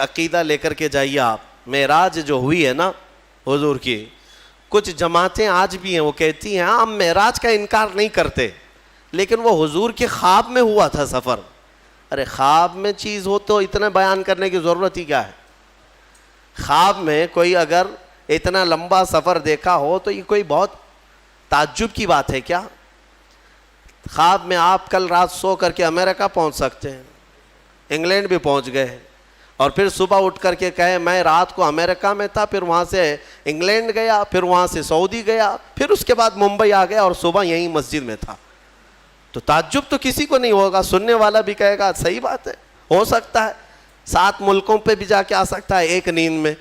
عقیدہ لے کر کے جائیے آپ. معراج جو ہوئی ہے نا حضور کی, کچھ جماعتیں آج بھی ہیں وہ کہتی ہیں ہم معراج کا انکار نہیں کرتے, لیکن وہ حضور کے خواب میں ہوا تھا سفر. ارے خواب میں چیز ہو تو اتنا بیان کرنے کی ضرورت ہی کیا ہے؟ خواب میں کوئی اگر اتنا لمبا سفر دیکھا ہو تو یہ کوئی بہت تعجب کی بات ہے کیا؟ خواب میں آپ کل رات سو کر کے امریکہ پہنچ سکتے ہیں, انگلینڈ بھی پہنچ گئے, اور پھر صبح اٹھ کر کے کہے میں رات کو امریکہ میں تھا, پھر وہاں سے انگلینڈ گیا, پھر وہاں سے سعودی گیا, پھر اس کے بعد ممبئی آ گیا اور صبح یہیں مسجد میں تھا. تو تعجب تو کسی کو نہیں ہوگا, سننے والا بھی کہے گا صحیح بات ہے, ہو سکتا ہے 7 ملکوں پہ بھی جا کے آ سکتا ہے ایک نیند میں.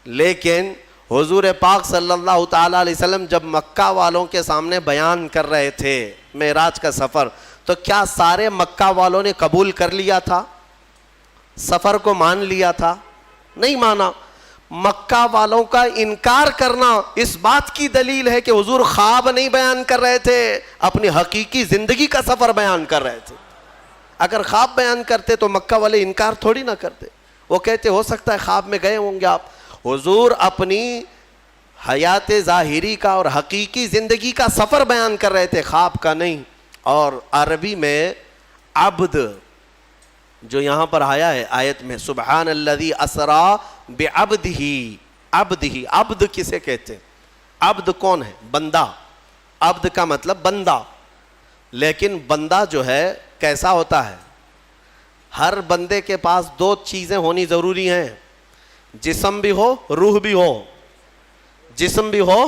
لیکن حضور پاک صلی اللہ تعالیٰ علیہ وسلم جب مکہ والوں کے سامنے بیان کر رہے تھے معراج کا سفر, تو کیا سارے مکہ والوں نے قبول کر لیا تھا؟ سفر کو مان لیا تھا؟ نہیں مانا. مکہ والوں کا انکار کرنا اس بات کی دلیل ہے کہ حضور خواب نہیں بیان کر رہے تھے, اپنی حقیقی زندگی کا سفر بیان کر رہے تھے. اگر خواب بیان کرتے تو مکہ والے انکار تھوڑی نہ کرتے, وہ کہتے ہو سکتا ہے خواب میں گئے ہوں گے آپ. حضور اپنی حیات ظاہری کا اور حقیقی زندگی کا سفر بیان کر رہے تھے, خواب کا نہیں. اور عربی میں عبد جو یہاں پر آیا ہے آیت میں, سبحان الذی اسرا بعبدہ, عبدہ, عبد کسے کہتے ہیں؟ عبد کون ہے؟ بندہ. عبد کا مطلب بندہ. لیکن بندہ جو ہے کیسا ہوتا ہے؟ ہر بندے کے پاس 2 چیزیں ہونی ضروری ہیں, جسم بھی ہو روح بھی ہو. جسم بھی ہو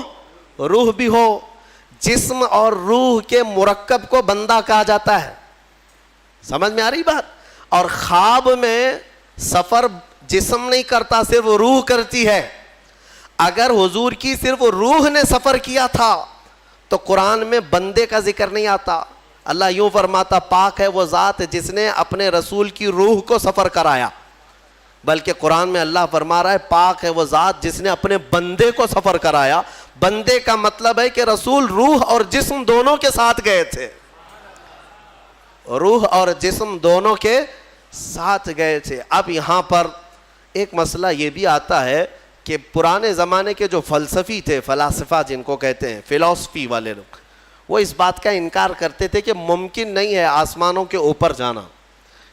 روح بھی ہو. جسم اور روح کے مرکب کو بندہ کہا جاتا ہے. سمجھ میں آ رہی بات؟ اور خواب میں سفر جسم نہیں کرتا, صرف روح کرتی ہے. اگر حضور کی صرف روح نے سفر کیا تھا تو قرآن میں بندے کا ذکر نہیں آتا. اللہ یوں فرماتا پاک ہے وہ ذات جس نے اپنے رسول کی روح کو سفر کرایا, بلکہ قرآن میں اللہ فرما رہا ہے پاک ہے وہ ذات جس نے اپنے بندے کو سفر کرایا. بندے کا مطلب ہے کہ رسول روح اور جسم دونوں کے ساتھ گئے تھے, روح اور جسم دونوں کے ساتھ گئے تھے. اب یہاں پر ایک مسئلہ یہ بھی آتا ہے کہ پرانے زمانے کے جو فلسفی تھے, فلاسفہ جن کو کہتے ہیں, فلسفی والے لوگ, وہ اس بات کا انکار کرتے تھے کہ ممکن نہیں ہے آسمانوں کے اوپر جانا,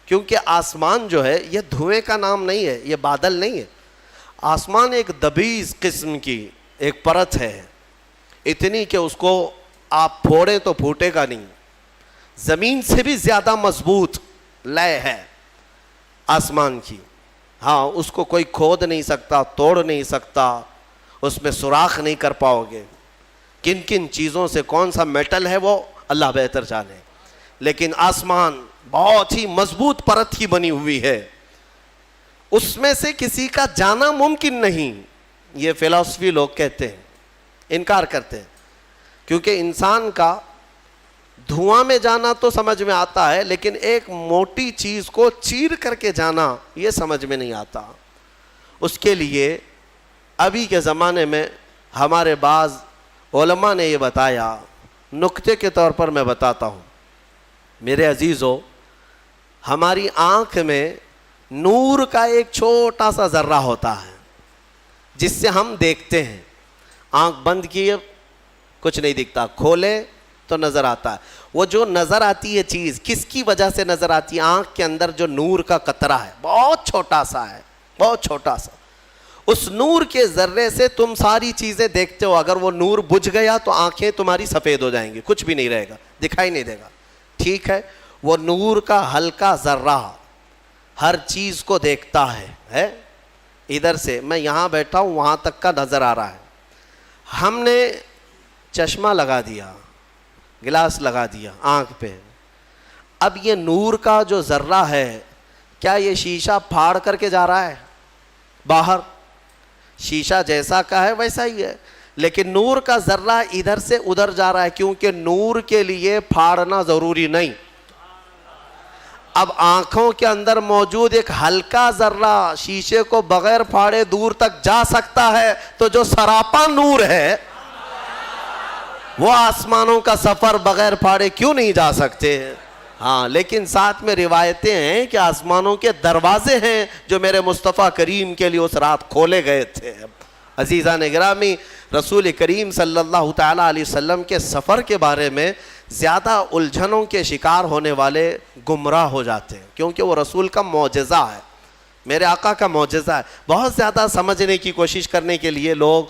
کیونکہ آسمان جو ہے یہ دھوئیں کا نام نہیں ہے, یہ بادل نہیں ہے. آسمان ایک دبیز قسم کی ایک پرت ہے, اتنی کہ اس کو آپ پھوڑیں تو پھوٹے گا نہیں. زمین سے بھی زیادہ مضبوط لے ہے آسمان کی. ہاں اس کو کوئی کھود نہیں سکتا, توڑ نہیں سکتا, اس میں سوراخ نہیں کر پاؤ گے. کن کن چیزوں سے کون سا میٹل ہے وہ اللہ بہتر جانے, لیکن آسمان بہت ہی مضبوط پرت کی بنی ہوئی ہے, اس میں سے کسی کا جانا ممکن نہیں. یہ فلسفی لوگ کہتے ہیں, انکار کرتے ہیں, کیونکہ انسان کا دھواں میں جانا تو سمجھ میں آتا ہے, لیکن ایک موٹی چیز کو چیر کر کے جانا یہ سمجھ میں نہیں آتا. اس کے لیے ابھی کے زمانے میں ہمارے بعض علماء نے یہ بتایا, نکتے کے طور پر میں بتاتا ہوں. میرے عزیزو, ہماری آنکھ میں نور کا ایک چھوٹا سا ذرہ ہوتا ہے جس سے ہم دیکھتے ہیں. آنکھ بند کیے کچھ نہیں دکھتا, کھولے تو نظر آتا ہے. وہ جو نظر آتی ہے چیز کس کی وجہ سے نظر آتی ہے؟ آنکھ کے اندر جو نور کا قطرہ ہے, بہت چھوٹا سا ہے, بہت چھوٹا سا. اس نور کے ذرے سے تم ساری چیزیں دیکھتے ہو. اگر وہ نور بجھ گیا تو آنکھیں تمہاری سفید ہو جائیں گی, کچھ بھی نہیں رہے گا, دکھائی نہیں دے گا. ٹھیک ہے, وہ نور کا ہلکا ذرہ ہر چیز کو دیکھتا ہے. ادھر سے میں یہاں بیٹھا ہوں, وہاں تک کا نظر آ رہا ہے. ہم نے چشمہ لگا دیا, گلاس لگا دیا آنکھ پہ. اب یہ نور کا جو ذرہ ہے, کیا یہ شیشہ پھاڑ کر کے جا رہا ہے باہر؟ شیشہ جیسا کا ہے ویسا ہی ہے, لیکن نور کا ذرہ ادھر سے ادھر جا رہا ہے, کیونکہ نور کے لیے پھاڑنا ضروری نہیں. اب آنکھوں کے اندر موجود ایک ہلکا ذرہ شیشے کو بغیر پھاڑے دور تک جا سکتا ہے, تو جو سراپا نور ہے وہ آسمانوں کا سفر بغیر پھاڑے کیوں نہیں جا سکتے؟ ہاں لیکن ساتھ میں روایتیں ہیں کہ آسمانوں کے دروازے ہیں جو میرے مصطفیٰ کریم کے لیے اس رات کھولے گئے تھے. عزیزان گرامی، رسول کریم صلی اللہ تعالیٰ علیہ وسلم کے سفر کے بارے میں زیادہ الجھنوں کے شکار ہونے والے گمراہ ہو جاتے ہیں، کیونکہ وہ رسول کا معجزہ ہے، میرے آقا کا معجزہ ہے. بہت زیادہ سمجھنے کی کوشش کرنے کے لیے لوگ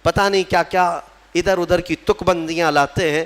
پتہ نہیں کیا کیا ادھر ادھر کی تک بندیاں لاتے ہیں.